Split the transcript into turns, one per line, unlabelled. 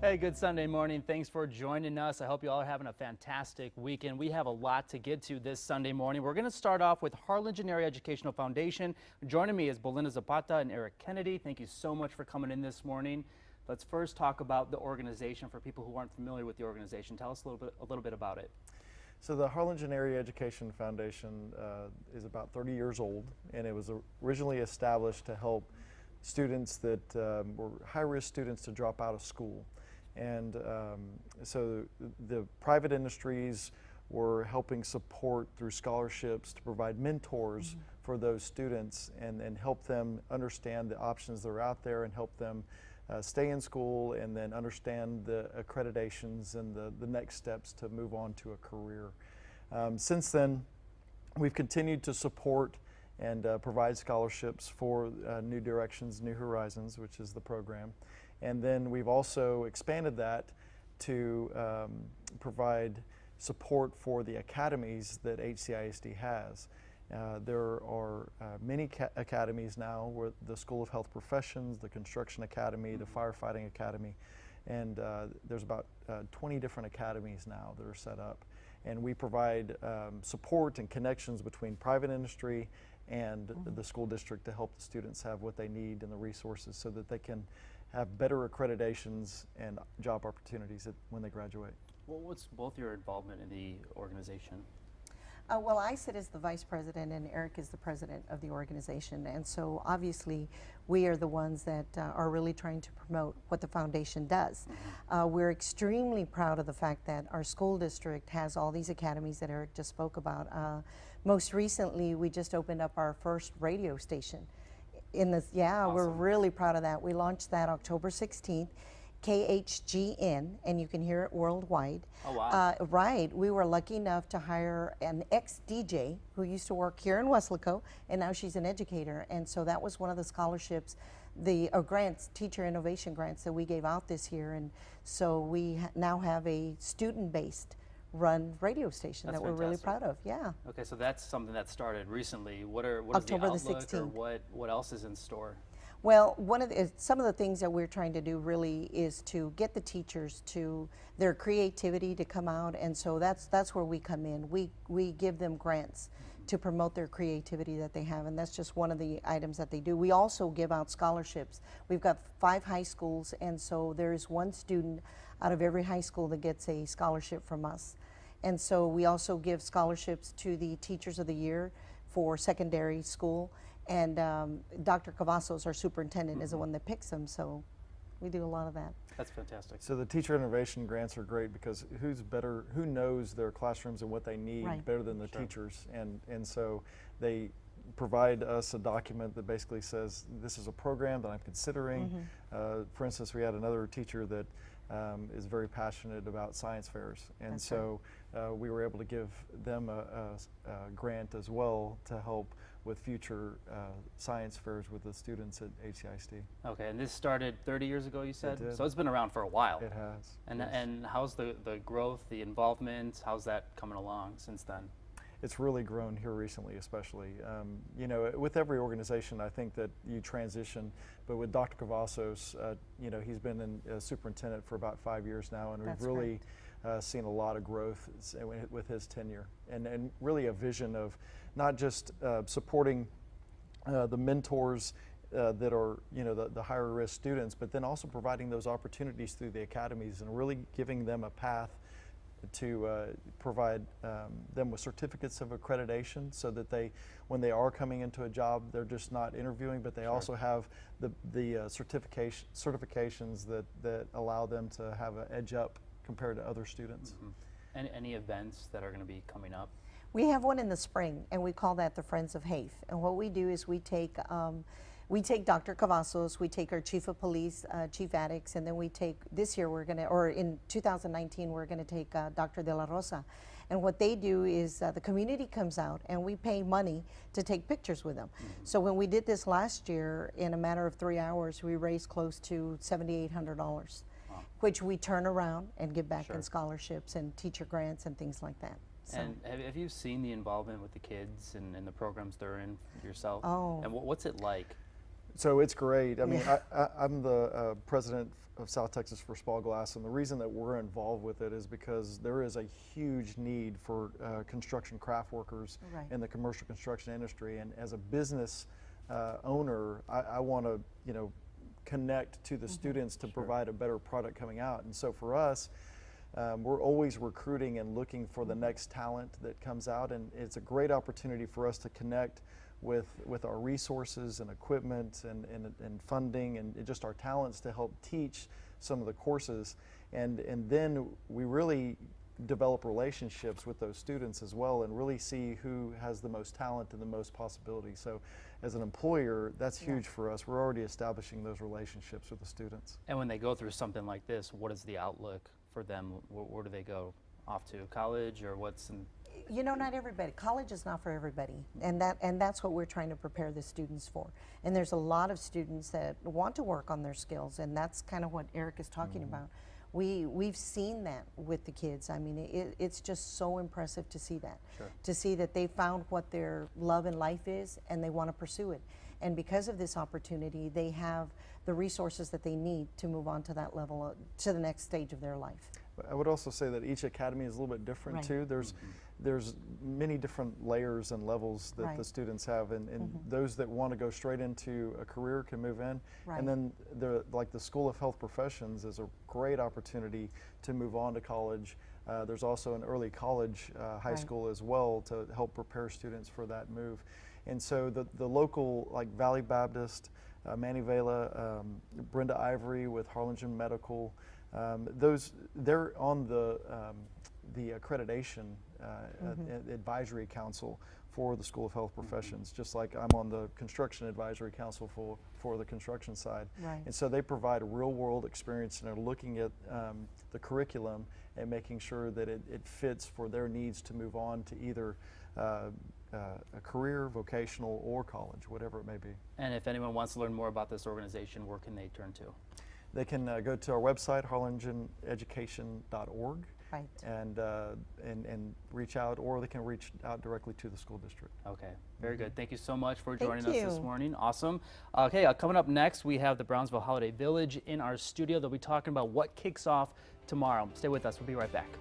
Hey, good Sunday morning. Thanks for joining us. I hope you all are having a fantastic weekend. We have a lot to get to this Sunday morning. We're going to start off with Harlingen Education Foundation. Joining me is Belinda Zapata and Eric Kennedy. Thank you so much for coming in this morning. Let's first talk about the organization for people who aren't familiar with the organization. Tell us a little bit about it.
So the Harlingen Education Foundation is about 30 years old, and it was originally established to help students that were high-risk students to drop out of school. And so the private industries were helping support through scholarships to provide mentors for those students and help them understand the options that are out there and help them stay in school and then understand the accreditations and the next steps to move on to a career. Since then, we've continued to support and provide scholarships for New Directions, New Horizons, which is the program. And then we've also expanded that to provide support for the academies that HCISD has. There are many academies now, where the School of Health Professions, the Construction Academy, the Firefighting Academy, and there's about 20 different academies now that are set up. And we provide support and connections between private industry and the school district to help the students have what they need and the resources so that they can have better accreditations and job opportunities when they graduate.
Well, what's both your involvement in the organization?
Well, I sit as the vice president and Eric is the president of the organization, and so obviously we are the ones that are really trying to promote what the foundation does. We're extremely proud of the fact that our school district has all these academies that Eric just spoke about. Most recently, we just opened up our first radio station.
Awesome.
We're really proud of that. We launched that October 16th. KHGN, and you can hear it worldwide.
Oh, wow.
Right. We were lucky enough to hire an ex-DJ who used to work here in Weslaco, and now she's an educator. And so that was one of the scholarships, the grants, teacher innovation grants that we gave out this year. And so we now have a student-based run radio station that we're really proud of. Yeah.
Okay, so that's something that started recently. What is
October
the
the
outlook, or
16th.
what else is in store?
Well, some of the things that we're trying to do really is to get the teachers to their creativity to come out, and so that's where we come in. We give them grants to promote their creativity that they have, and that's just one of the items that they do. We also give out scholarships. We've got 5 high schools, and so there's one student out of every high school that gets a scholarship from us. And so we also give scholarships to the Teachers of the Year for secondary school. And Dr. Cavazos, our superintendent, is the one that picks them, so we do a lot of that.
That's fantastic.
So the teacher innovation grants are great because who knows their classrooms and what they need better than the teachers, and so they provide us a document that basically says this is a program that I'm considering. For instance, we had another teacher that is very passionate about science fairs, and we were able to give them a grant as well to help with future science fairs with the students at HCISD.
Okay, and this started 30 years ago, you said?
It did.
So it's been around for a while.
It has.
And how's the growth, the involvement, how's that coming along since then?
It's really grown here recently, especially. You know, with every organization, I think that you transition, but with Dr. Cavazos, you know, he's been a superintendent for about 5 years now, and we've really seen a lot of growth with his tenure, and really a vision of not just supporting the mentors that are, you know, the higher risk students, but then also providing those opportunities through the academies and really giving them a path to provide them with certificates of accreditation so that when they are coming into a job, they're just not interviewing, but they also have the certifications that allow them to have an edge up compared to other students.
Any events that are going to be coming up?
We have one in the spring, and we call that the Friends of HAIF. And what we do is we take Dr. Cavazos, we take our Chief of Police, Chief Addicts, and then we take, this year in 2019, we're gonna take Dr. De La Rosa. And what they do is the community comes out and we pay money to take pictures with them. So when we did this last year, in a matter of 3 hours, we raised close to $7,800, which we turn around and give back in scholarships and teacher grants and things like that. So.
And have you seen the involvement with the kids and the programs they're in yourself?
Oh.
And what's it like?
So it's great. I mean, I'm the president of South Texas for Spall Glass, and the reason that we're involved with it is because there is a huge need for construction craft workers
Right.
in the commercial construction industry. And as a business owner, I want to, connect to the students to provide a better product coming out. And so for us, we're always recruiting and looking for the next talent that comes out, and it's a great opportunity for us to connect with our resources and equipment and funding and just our talents to help teach some of the courses. And then we really develop relationships with those students as well and really see who has the most talent and the most possibility. So as an employer, that's huge for us. We're already establishing those relationships with the students.
And when they go through something like this, what is the outlook for them? Where do they go? Off to college, or what's in?
Not everybody. College is not for everybody, and that's what we're trying to prepare the students for. And there's a lot of students that want to work on their skills, and that's kind of what Eric is talking about. We've seen that with the kids. I mean, it's just so impressive to see that, to see that they found what their love in life is, and they want to pursue it. And because of this opportunity, they have the resources that they need to move on to that level, to the next stage of their life.
I would also say that each academy is a little bit different too. There's many different layers and levels that the students have, and those that want to go straight into a career can move in. And then the School of Health Professions is a great opportunity to move on to college. There's also an early college high school as well to help prepare students for that move. And so the local, like Valley Baptist, Manny Vela, Brenda Ivory with Harlingen Medical, they're on the accreditation advisory council for the School of Health Professions, just like I'm on the construction advisory council for the construction side. And so they provide a real world experience and are looking at the curriculum and making sure that it fits for their needs to move on to either a career, vocational, or college, whatever it may be.
And if anyone wants to learn more about this organization, where can they turn to?
They can go to our website, harlingeneducation.org, and reach out, or they can reach out directly to the school district.
Okay, very good. Thank you so much for joining
Thank
us this
you.
morning. Awesome. Okay, coming up next, we have the Brownsville Holiday Village in our studio. They'll be talking about what kicks off tomorrow. Stay with us. We'll be right back.